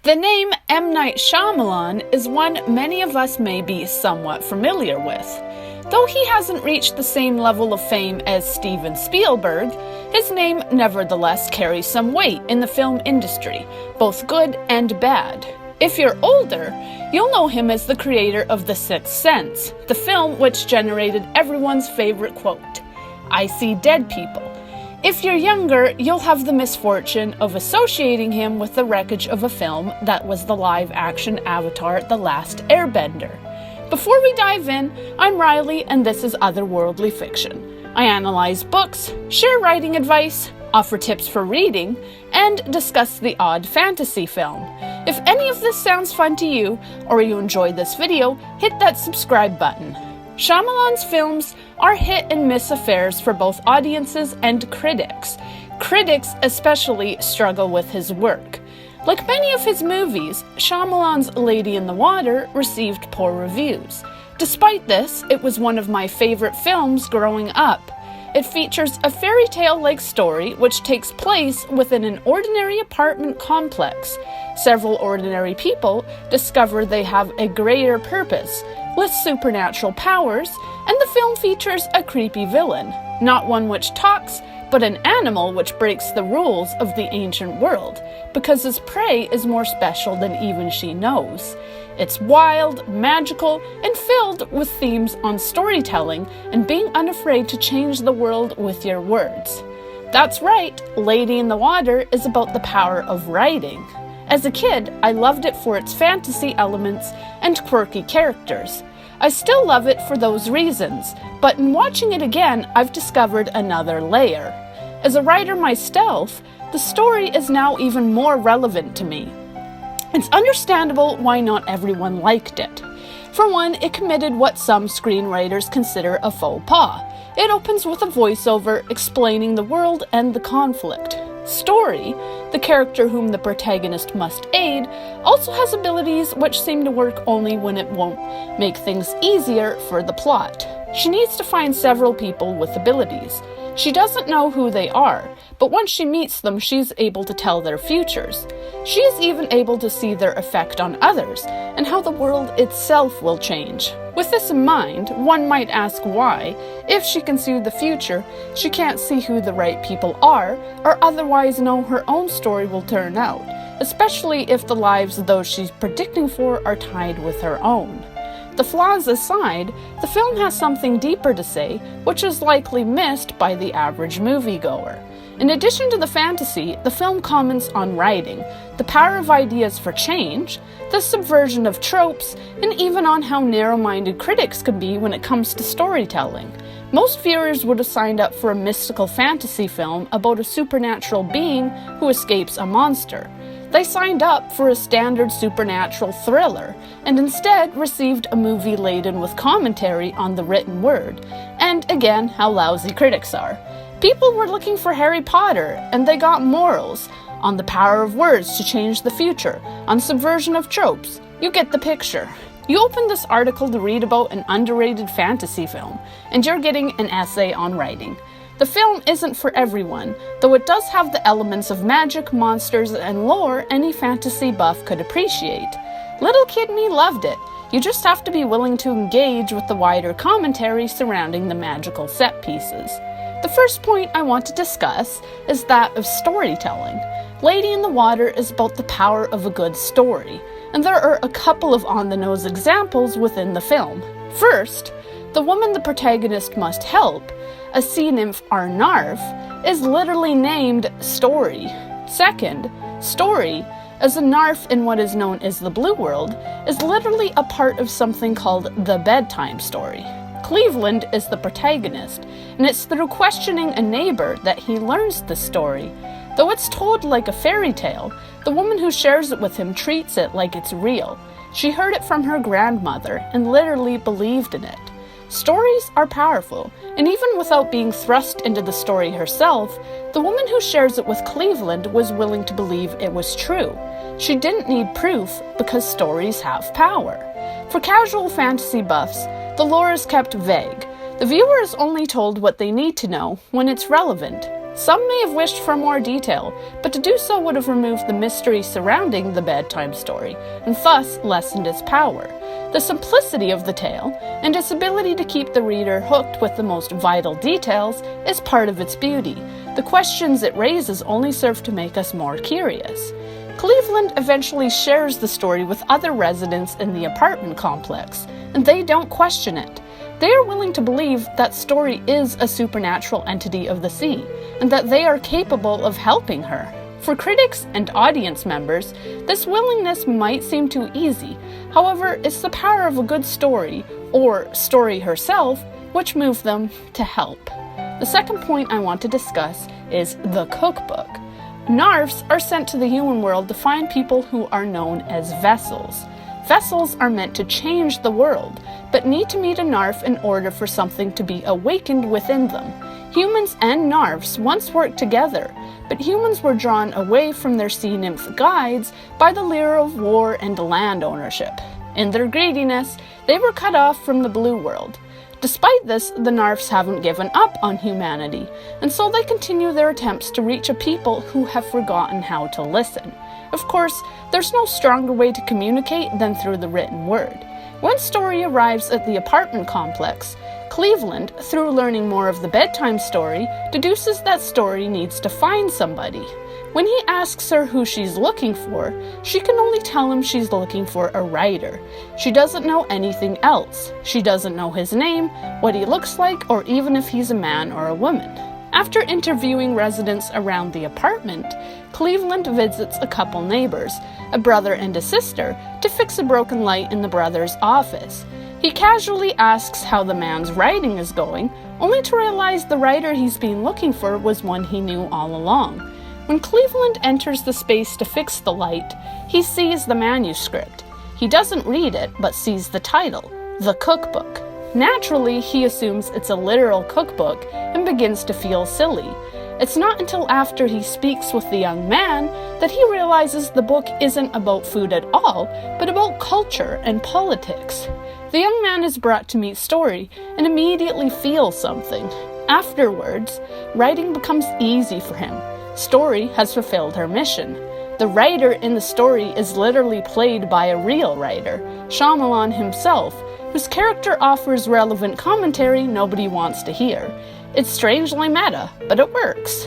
The name M. Night Shyamalan is one many of us may be somewhat familiar with. Though he hasn't reached the same level of fame as Steven Spielberg, his name nevertheless carries some weight in the film industry, both good and bad. If you're older, you'll know him as the creator of The Sixth Sense, the film which generated everyone's favorite quote, "I see dead people." If you're younger, you'll have the misfortune of associating him with the wreckage of a film that was the live-action Avatar: The Last Airbender. Before we dive in, I'm Riley and this is Otherworldly Fiction. I analyze books, share writing advice, offer tips for reading, and discuss the odd fantasy film. If any of this sounds fun to you, or you enjoyed this video, hit that subscribe button. Shyamalan's films are hit-and-miss affairs for both audiences and critics. Critics especially struggle with his work. Like many of his movies, Shyamalan's Lady in the Water received poor reviews. Despite this, it was one of my favorite films growing up. It features a fairy tale-like story which takes place within an ordinary apartment complex. Several ordinary people discover they have a greater purpose, with supernatural powers, and the film features a creepy villain. Not one which talks, but an animal which breaks the rules of the ancient world, because his prey is more special than even she knows. It's wild, magical, and filled with themes on storytelling and being unafraid to change the world with your words. That's right, Lady in the Water is about the power of writing. As a kid, I loved it for its fantasy elements and quirky characters. I still love it for those reasons, but in watching it again, I've discovered another layer. As a writer myself, the story is now even more relevant to me. It's understandable why not everyone liked it. For one, it committed what some screenwriters consider a faux pas. It opens with a voiceover explaining the world and the conflict. Story, the character whom the protagonist must aid, also has abilities which seem to work only when it won't make things easier for the plot. She needs to find several people with abilities. She doesn't know who they are, but once she meets them, she's able to tell their futures. She is even able to see their effect on others, and how the world itself will change. With this in mind, one might ask why, if she can see the future, she can't see who the right people are, or otherwise know her own story will turn out, especially if the lives of those she's predicting for are tied with her own. The flaws aside, the film has something deeper to say, which is likely missed by the average moviegoer. In addition to the fantasy, the film comments on writing, the power of ideas for change, the subversion of tropes, and even on how narrow-minded critics can be when it comes to storytelling. Most viewers would have signed up for a mystical fantasy film about a supernatural being who escapes a monster. They signed up for a standard supernatural thriller, and instead received a movie laden with commentary on the written word, and again, how lousy critics are. People were looking for Harry Potter, and they got morals, on the power of words to change the future, on subversion of tropes. You get the picture. You open this article to read about an underrated fantasy film, and you're getting an essay on writing. The film isn't for everyone, though it does have the elements of magic, monsters, and lore any fantasy buff could appreciate. Little kid me loved it. You just have to be willing to engage with the wider commentary surrounding the magical set pieces. The first point I want to discuss is that of storytelling. Lady in the Water is about the power of a good story, and there are a couple of on-the-nose examples within the film. First, the woman the protagonist must help, a sea nymph Arnarf, is literally named Story. Second, Story, as a Narf in what is known as the Blue World, is literally a part of something called the bedtime story. Cleveland is the protagonist, and it's through questioning a neighbor that he learns the story. Though it's told like a fairy tale, the woman who shares it with him treats it like it's real. She heard it from her grandmother and literally believed in it. Stories are powerful, and even without being thrust into the story herself, the woman who shares it with Cleveland was willing to believe it was true. She didn't need proof because stories have power. For casual fantasy buffs, the lore is kept vague. The viewer is only told what they need to know when it's relevant. Some may have wished for more detail, but to do so would have removed the mystery surrounding the bedtime story, and thus lessened its power. The simplicity of the tale, and its ability to keep the reader hooked with the most vital details, is part of its beauty. The questions it raises only serve to make us more curious. Cleveland eventually shares the story with other residents in the apartment complex, and they don't question it. They are willing to believe that Story is a supernatural entity of the sea, and that they are capable of helping her. For critics and audience members, this willingness might seem too easy. However, it's the power of a good story, or Story herself, which move them to help. The second point I want to discuss is the cookbook. Narfs are sent to the human world to find people who are known as vessels. Vessels are meant to change the world, but need to meet a Narf in order for something to be awakened within them. Humans and Narfs once worked together, but humans were drawn away from their sea nymph guides by the lure of war and land ownership. In their greediness, they were cut off from the blue world. Despite this, the Narfs haven't given up on humanity, and so they continue their attempts to reach a people who have forgotten how to listen. Of course, there's no stronger way to communicate than through the written word. When Story arrives at the apartment complex, Cleveland, through learning more of the bedtime story, deduces that Story needs to find somebody. When he asks her who she's looking for, she can only tell him she's looking for a writer. She doesn't know anything else. She doesn't know his name, what he looks like, or even if he's a man or a woman. After interviewing residents around the apartment, Cleveland visits a couple neighbors, a brother and a sister, to fix a broken light in the brother's office. He casually asks how the man's writing is going, only to realize the writer he's been looking for was one he knew all along. When Cleveland enters the space to fix the light, he sees the manuscript. He doesn't read it, but sees the title, The Cookbook. Naturally, he assumes it's a literal cookbook and begins to feel silly. It's not until after he speaks with the young man that he realizes the book isn't about food at all, but about culture and politics. The young man is brought to meet Story and immediately feels something. Afterwards, writing becomes easy for him. Story has fulfilled her mission. The writer in the story is literally played by a real writer, Shyamalan himself, whose character offers relevant commentary nobody wants to hear. It's strangely meta, but it works.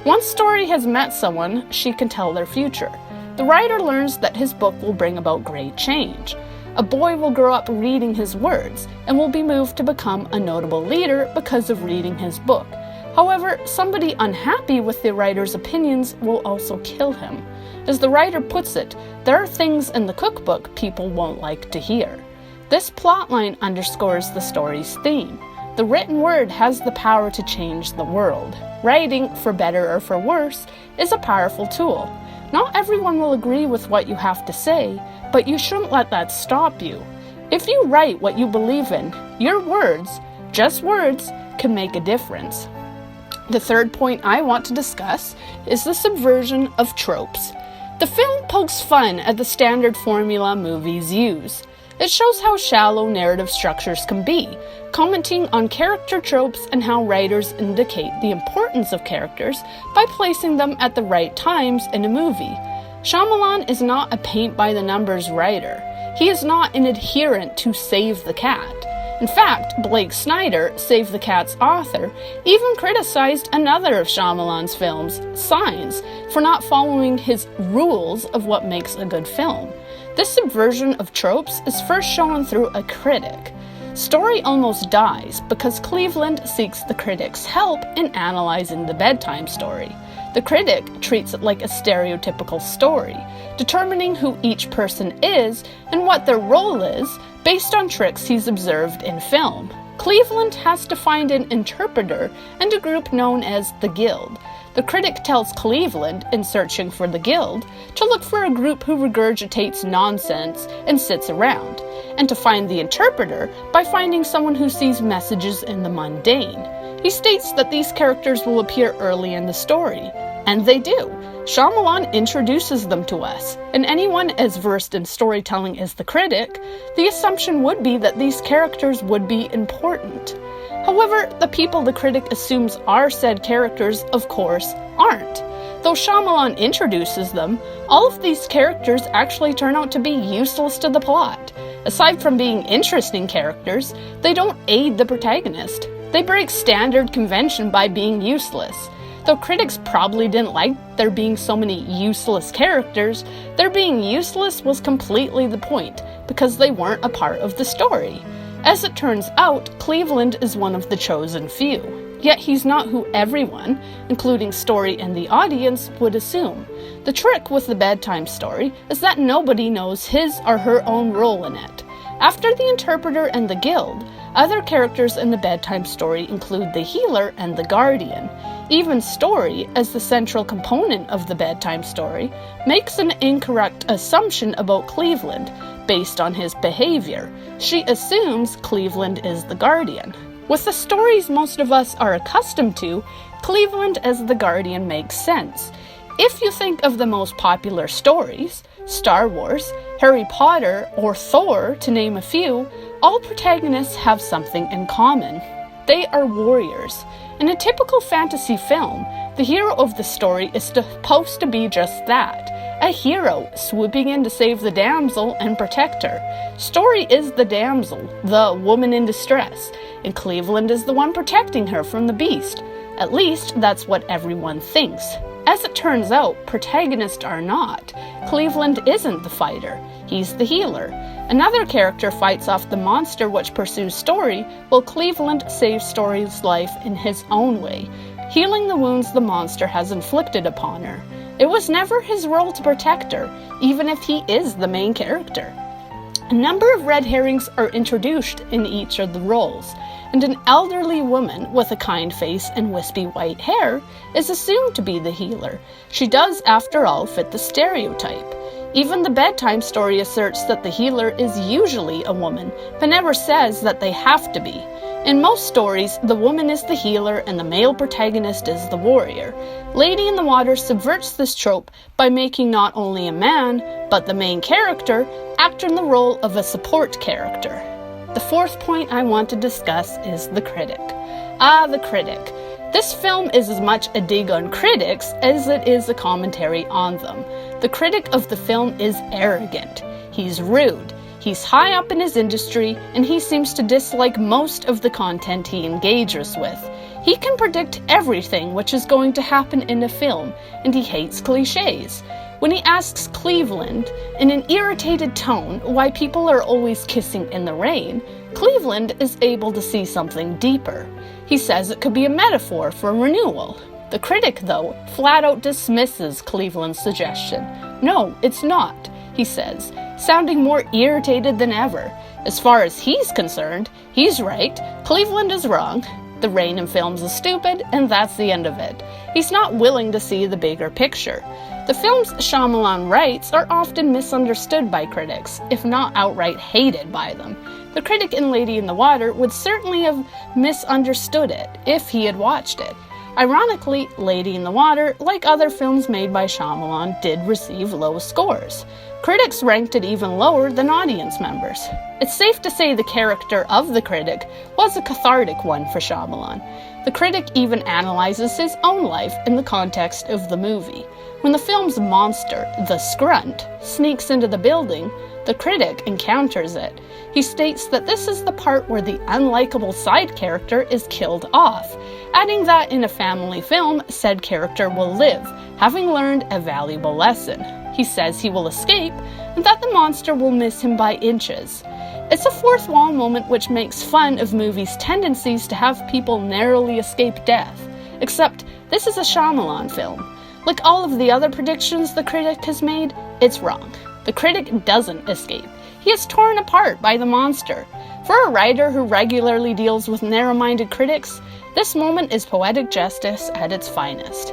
Once Story has met someone, she can tell their future. The writer learns that his book will bring about great change. A boy will grow up reading his words and will be moved to become a notable leader because of reading his book. However, somebody unhappy with the writer's opinions will also kill him. As the writer puts it, there are things in the cookbook people won't like to hear. This plotline underscores the story's theme. The written word has the power to change the world. Writing, for better or for worse, is a powerful tool. Not everyone will agree with what you have to say, but you shouldn't let that stop you. If you write what you believe in, your words, just words, can make a difference. The third point I want to discuss is the subversion of tropes. The film pokes fun at the standard formula movies use. It shows how shallow narrative structures can be, commenting on character tropes and how writers indicate the importance of characters by placing them at the right times in a movie. Shyamalan is not a paint-by-the-numbers writer. He is not an adherent to Save the Cat. In fact, Blake Snyder, Save the Cat's author, even criticized another of Shyamalan's films, Signs, for not following his rules of what makes a good film. This subversion of tropes is first shown through a critic. Story almost dies because Cleveland seeks the critic's help in analyzing the bedtime story. The critic treats it like a stereotypical story, determining who each person is and what their role is based on tricks he's observed in film. Cleveland has to find an interpreter and a group known as the Guild. The critic tells Cleveland, in searching for the Guild, to look for a group who regurgitates nonsense and sits around, and to find the interpreter by finding someone who sees messages in the mundane. He states that these characters will appear early in the story, and they do. Shyamalan introduces them to us, and anyone as versed in storytelling as the critic, the assumption would be that these characters would be important. However, the people the critic assumes are said characters, of course, aren't. Though Shyamalan introduces them, all of these characters actually turn out to be useless to the plot. Aside from being interesting characters, they don't aid the protagonist. They break standard convention by being useless. Though critics probably didn't like there being so many useless characters, their being useless was completely the point, because they weren't a part of the story. As it turns out, Cleveland is one of the chosen few. Yet he's not who everyone, including story and the audience, would assume. The trick with the bedtime story is that nobody knows his or her own role in it. After the interpreter and the guild, other characters in the bedtime story include the healer and the guardian. Even Story, as the central component of the bedtime story, makes an incorrect assumption about Cleveland based on his behavior. She assumes Cleveland is the guardian. With the stories most of us are accustomed to, Cleveland as the guardian makes sense. If you think of the most popular stories, Star Wars, Harry Potter, or Thor, to name a few, all protagonists have something in common. They are warriors. In a typical fantasy film, the hero of the story is supposed to be just that, a hero swooping in to save the damsel and protect her. Story is the damsel, the woman in distress, and Cleveland is the one protecting her from the beast. At least, that's what everyone thinks. As it turns out, protagonists are not. Cleveland isn't the fighter, he's the healer. Another character fights off the monster which pursues Story, while Cleveland saves Story's life in his own way, healing the wounds the monster has inflicted upon her. It was never his role to protect her, even if he is the main character. A number of red herrings are introduced in each of the roles, and an elderly woman with a kind face and wispy white hair is assumed to be the healer. She does, after all, fit the stereotype. Even the bedtime story asserts that the healer is usually a woman, but never says that they have to be. In most stories, the woman is the healer and the male protagonist is the warrior. Lady in the Water subverts this trope by making not only a man, but the main character, act in the role of a support character. The fourth point I want to discuss is the critic. The critic. This film is as much a dig on critics as it is a commentary on them. The critic of the film is arrogant. He's rude. He's high up in his industry, and he seems to dislike most of the content he engages with. He can predict everything which is going to happen in a film, and he hates cliches. When he asks Cleveland, in an irritated tone, why people are always kissing in the rain, Cleveland is able to see something deeper. He says it could be a metaphor for renewal. The critic, though, flat out dismisses Cleveland's suggestion. No, it's not, he says, sounding more irritated than ever. As far as he's concerned, he's right, Cleveland is wrong. The rain in films is stupid, and that's the end of it. He's not willing to see the bigger picture. The films Shyamalan writes are often misunderstood by critics, if not outright hated by them. The critic in Lady in the Water would certainly have misunderstood it if he had watched it. Ironically, Lady in the Water, like other films made by Shyamalan, did receive low scores. Critics ranked it even lower than audience members. It's safe to say the character of the critic was a cathartic one for Shyamalan. The critic even analyzes his own life in the context of the movie. When the film's monster, the Scrunt, sneaks into the building, the critic encounters it. He states that this is the part where the unlikable side character is killed off, adding that in a family film, said character will live, having learned a valuable lesson. He says he will escape, and that the monster will miss him by inches. It's a fourth wall moment which makes fun of movies' tendencies to have people narrowly escape death. Except, this is a Shyamalan film. Like all of the other predictions the critic has made, it's wrong. The critic doesn't escape. He is torn apart by the monster. For a writer who regularly deals with narrow-minded critics, this moment is poetic justice at its finest.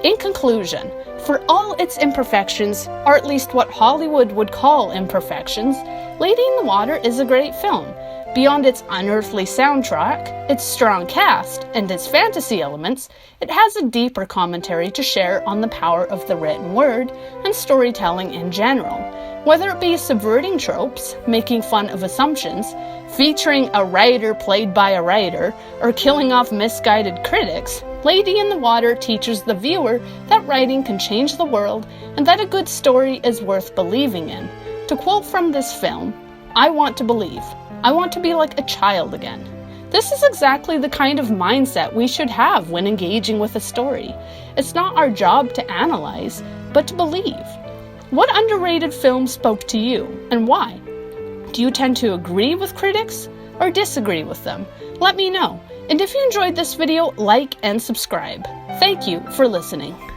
In conclusion, for all its imperfections, or at least what Hollywood would call imperfections, Lady in the Water is a great film. Beyond its unearthly soundtrack, its strong cast, and its fantasy elements, it has a deeper commentary to share on the power of the written word and storytelling in general. Whether it be subverting tropes, making fun of assumptions, featuring a writer played by a writer, or killing off misguided critics, Lady in the Water teaches the viewer that writing can change the world and that a good story is worth believing in. To quote from this film, "I want to believe. I want to be like a child again." This is exactly the kind of mindset we should have when engaging with a story. It's not our job to analyze, but to believe. What underrated film spoke to you, and why? Do you tend to agree with critics or disagree with them? Let me know. And if you enjoyed this video, like and subscribe. Thank you for listening.